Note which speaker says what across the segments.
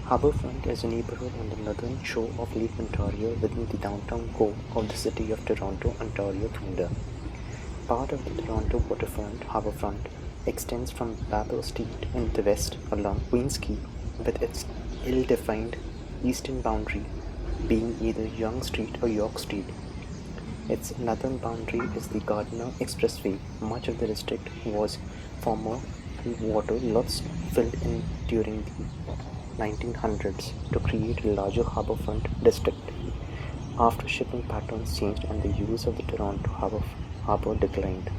Speaker 1: Harbourfront is a neighbourhood on the northern shore of Lake Ontario within the downtown core of the city of Toronto, Ontario, Canada. Part of the Toronto waterfront, Harbourfront, extends from Battle Street in the west along Queen's Quay, with its ill-defined eastern boundary being either Yonge Street or York Street. Its northern boundary is the Gardiner Expressway. Much of the district was former water lots filled in during the 1900s to create a larger harbourfront district. After shipping patterns changed and the use of the Toronto harbour declined,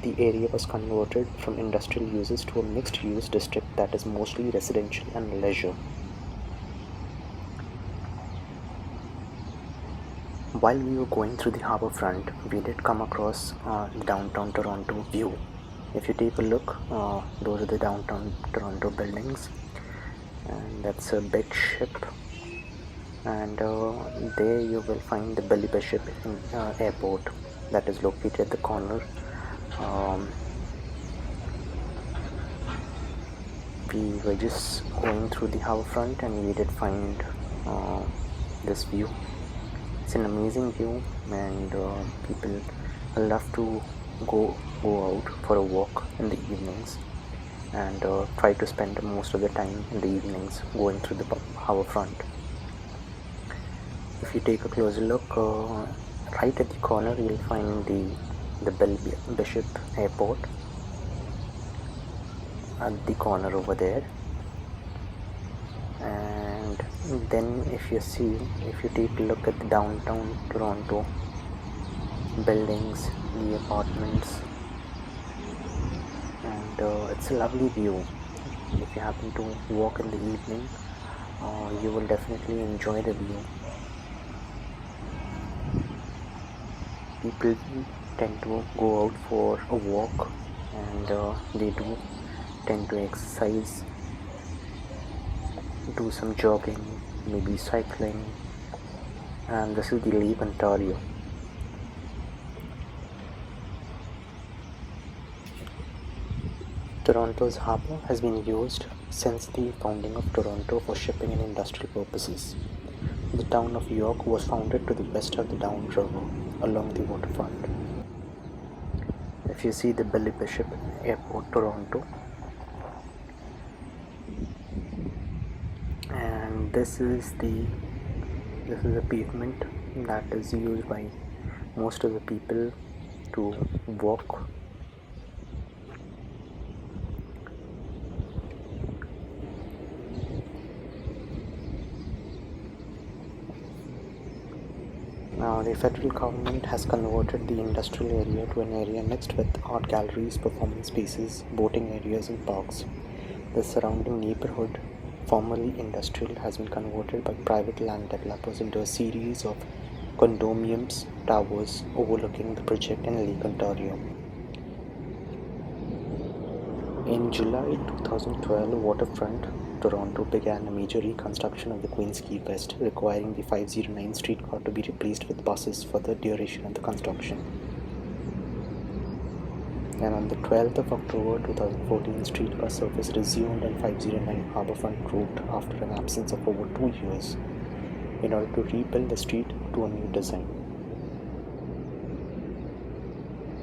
Speaker 1: the area was converted from industrial uses to a mixed-use district that is mostly residential and leisure. While we were going through the harbourfront, we did come across the downtown Toronto view. If you take a look, those are the downtown Toronto buildings, and that's a big ship, and there you will find the Billy Bishop airport that is located at the corner. We were just going through the harbourfront and we did find this view. It's an amazing view, and people love to go out for a walk in the evenings and try to spend most of the time in the evenings going through the harbourfront. If you take a closer look, right at the corner you'll find the Bishop Airport at the corner over there. And then if you take a look at the downtown Toronto buildings, the apartments, and it's a lovely view. If you happen to walk in the evening, you will definitely enjoy the view. People tend to go out for a walk, and they do tend to exercise, do some jogging, maybe cycling, and this is the Lake Ontario. Toronto's harbour has been used since the founding of Toronto for shipping and industrial purposes. The town of York was founded to the west of the Down River along the waterfront. If you see the Billy Bishop Airport, Toronto, and this is a pavement that is used by most of the people to walk. Now, the federal government has converted the industrial area to an area mixed with art galleries, performance spaces, boating areas, and parks. The surrounding neighbourhood, formerly industrial, has been converted by private land developers into a series of condominiums towers overlooking the project in Lake Ontario. In July 2012, Waterfront Toronto began a major reconstruction of the Queen's Quay West, requiring the 509 streetcar to be replaced with buses for the duration of the construction. And on the 12th of October 2014, streetcar service resumed on 509 Harbourfront Route after an absence of over 2 years in order to rebuild the street to a new design.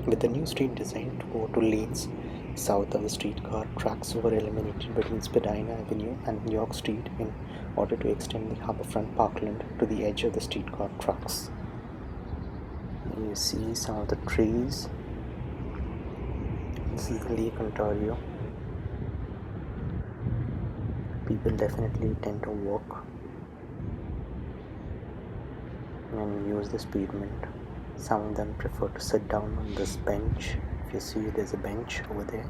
Speaker 1: With the new street design, to go to lanes south of the streetcar, tracks were eliminated between Spadina Avenue and York Street in order to extend the harbourfront parkland to the edge of the streetcar tracks. You see some of the trees. This is the Lake Ontario. People definitely tend to walk and use this pavement. Some of them prefer to sit down on this bench. If you see, there's a bench over there.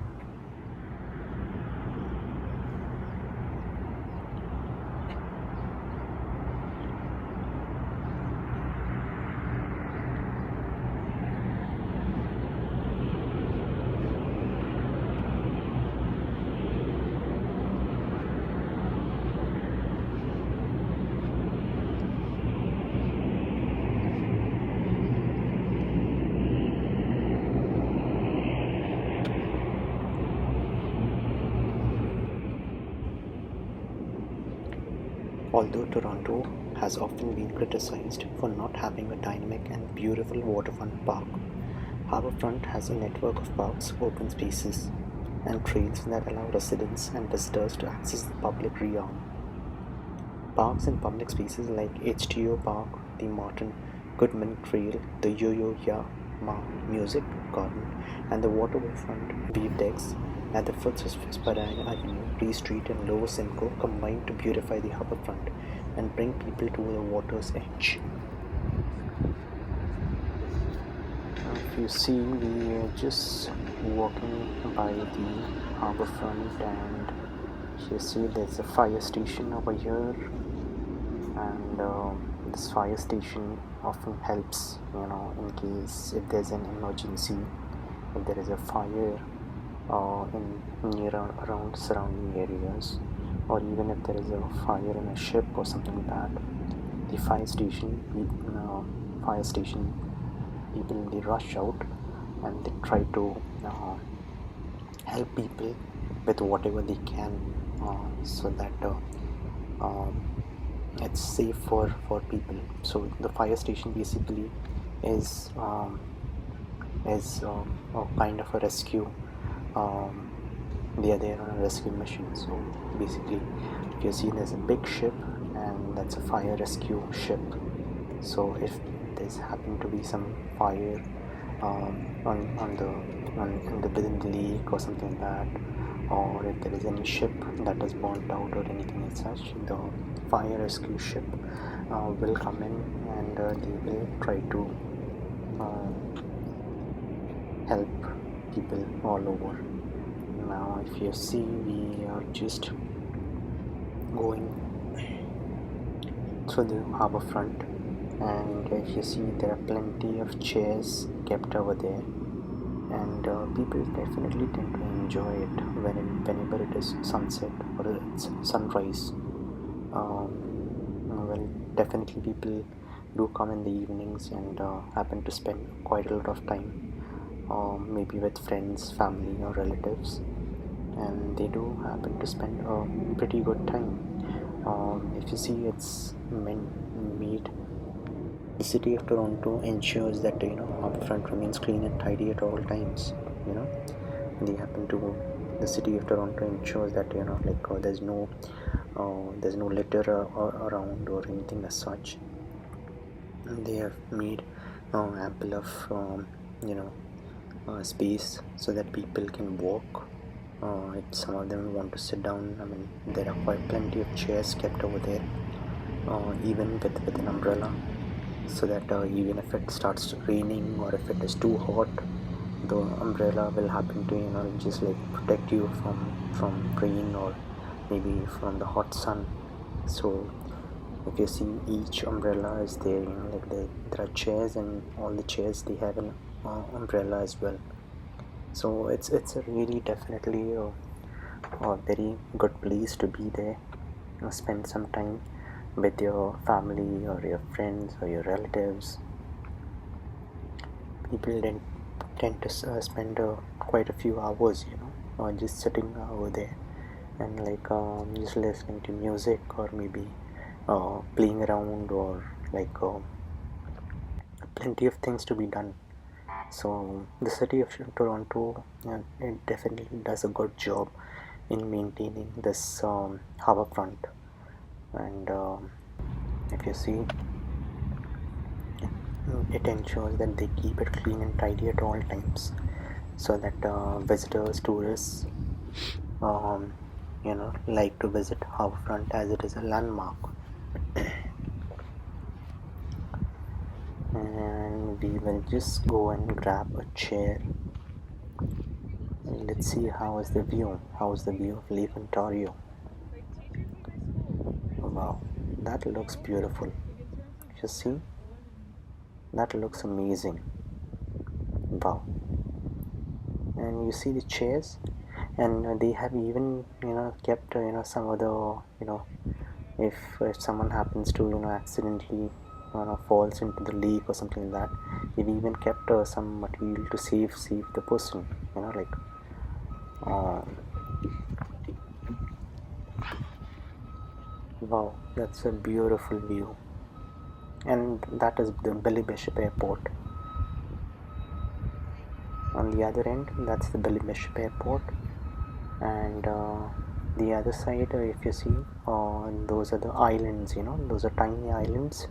Speaker 1: Although Toronto has often been criticized for not having a dynamic and beautiful waterfront park, Harbourfront has a network of parks, open spaces, and trails that allow residents and visitors to access the public realm. Parks and public spaces like HTO Park, the Martin Goodman Trail, the Yo-Yo Ma Music Garden, and the waterfront wave decks at the foot of Spadina Avenue, Lee Street, and Lower Simcoe combine to beautify the harbourfront and bring people to the water's edge. If you see, we are just walking by the harbourfront, and you see there's a fire station over here, and this fire station often helps, in case if there's an emergency, if there is a fire in near around surrounding areas, or even if there is a fire in a ship or something like that. The fire station people, they rush out and they try to help people with whatever they can, so that it's safe for people. So the fire station basically is a kind of a rescue. They are there on a rescue mission. So basically, if you see, there's a big ship, and that's a fire rescue ship. So if there's happen to be some fire within the lake or something like that, or if there is any ship that is burnt out or anything as such, the fire rescue ship will come in, and they will try to help people all over. Now if you see, we are just going through the harbourfront, and if you see, there are plenty of chairs kept over there, and people definitely tend to enjoy it whenever it is sunset or it's sunrise. Well, definitely people do come in the evenings and happen to spend quite a lot of time, maybe with friends, family, or relatives, and they do happen to spend a pretty good time. If you see, it's made. The city of Toronto ensures that harbourfront remains clean and tidy at all times. The city of Toronto ensures that there's no litter around or anything as such. They have made ample of space so that people can walk. If some of them want to sit down, there are quite plenty of chairs kept over there, even with an umbrella, so that even if it starts raining or if it is too hot, the umbrella will happen to just protect you from rain or maybe from the hot sun. So if you see, each umbrella is there, there are chairs, and all the chairs, they have an umbrella as well. So it's a really definitely a very good place to be there. Spend some time with your family or your friends or your relatives. People then tend to spend quite a few hours, just sitting over there and just listening to music, or maybe playing around, or plenty of things to be done. So the city of Toronto, it definitely does a good job in maintaining this harbourfront, and if you see, it ensures that they keep it clean and tidy at all times, so that visitors, tourists, like to visit harbourfront, as it is a landmark. And we will just go and grab a chair, and let's see how is the view of Lake Ontario. Wow, that looks beautiful. You see, that looks amazing. Wow. And you see the chairs, and they have even kept some other, if someone happens to accidentally falls into the lake or something like that, they've even kept some material to save the person, Wow, that's a beautiful view. And that is the Billy Bishop Airport. On the other end, that's the Billy Bishop Airport. And the other side, if you see, those are the islands, those are tiny islands.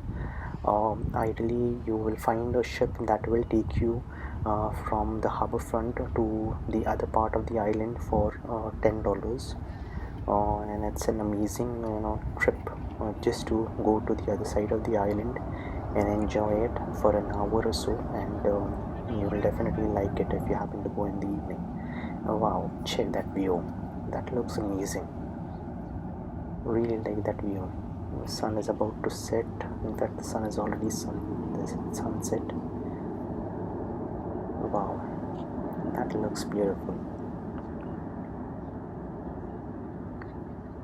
Speaker 1: Ideally, you will find a ship that will take you from the harbourfront to the other part of the island for $10. And it's an amazing trip just to go to the other side of the island and enjoy it for an hour or so, and you will definitely like it if you happen to go in the evening. Wow, check that view, that looks amazing. Really like that view. The sun is about to set. In fact, the sun is already sunset. Wow, that looks beautiful.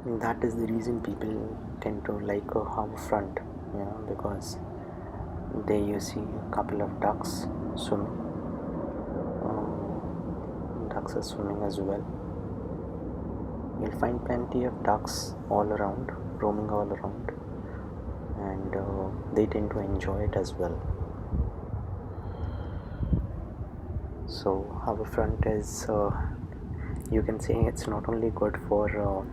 Speaker 1: That is the reason people tend to like a harbourfront, because there you see a couple of ducks swimming. Ducks are swimming as well. You'll find plenty of ducks all around, roaming all around, and they tend to enjoy it as well. So harbourfront is, you can say, it's not only good for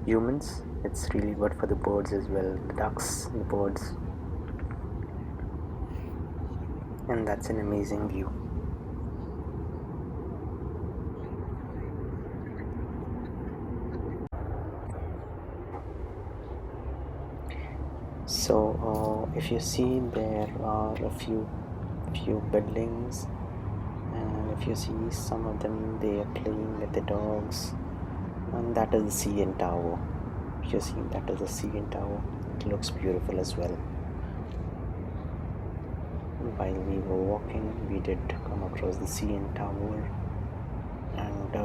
Speaker 1: humans, it's really good for the birds as well, the ducks, the birds. And that's an amazing view. So if you see, there are a few buildings, and if you see, some of them, they are playing with the dogs, and that is the CN Tower. If you see, that is the CN Tower. It looks beautiful as well. While we were walking, we did come across the CN Tower, and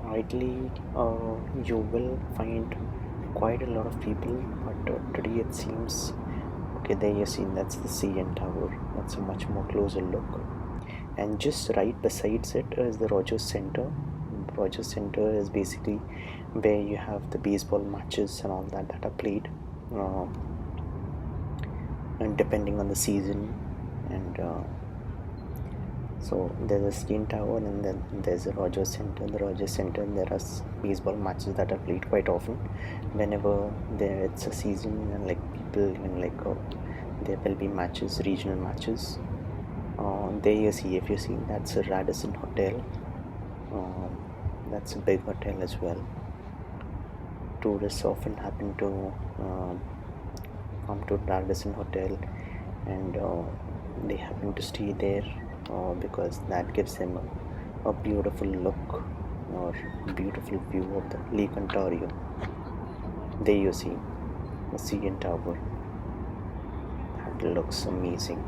Speaker 1: ideally you will find quite a lot of people, but today it seems okay. There you see, that's the CN Tower. That's a much more closer look, and just right besides it is the Rogers Center. Rogers Center is basically where you have the baseball matches and all that are played, and depending on the season. And so there's a CN Tower, and then there's a Rogers Center. The Rogers Center, there are baseball matches that are played quite often. Whenever it's a season, and like people, there will be matches, regional matches. There you see, if you see, that's a Radisson Hotel. That's a big hotel as well. Tourists often happen to come to Radisson Hotel, and they happen to stay there because that gives them a beautiful look or beautiful view of the Lake Ontario. There you see the CN Tower. That looks amazing.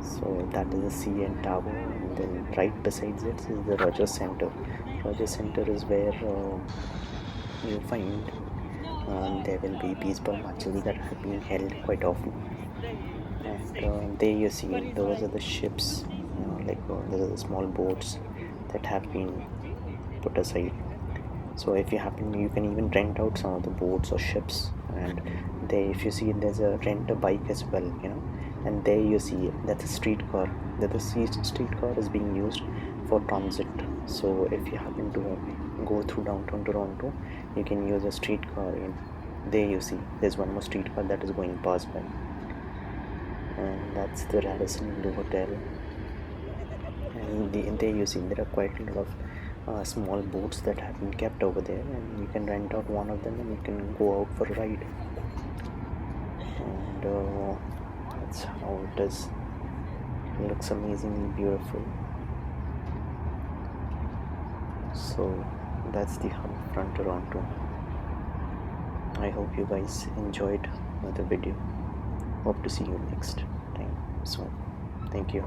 Speaker 1: So that is the CN Tower, and then right besides it is the Rogers Center. Rogers Center is where you find there will be baseball matches that are being held quite often. And there you see, those are the ships, those are the small boats that have been put aside. So if you can even rent out some of the boats or ships, and there, if you see, there's a rent a bike as well, and there you see, that's a streetcar. The streetcar is being used for transit. So if you happen to go through downtown Toronto, you can use a streetcar. And there you see, there's one more streetcar that is going past by, and that's the Radisson Hotel. And there you see, there are quite a lot of small boats that have been kept over there, and you can rent out one of them and you can go out for a ride. And that's how it is. It looks amazingly beautiful. So that's the Harbourfront Toronto. I hope you guys enjoyed the video. Hope to see you next time. So thank you.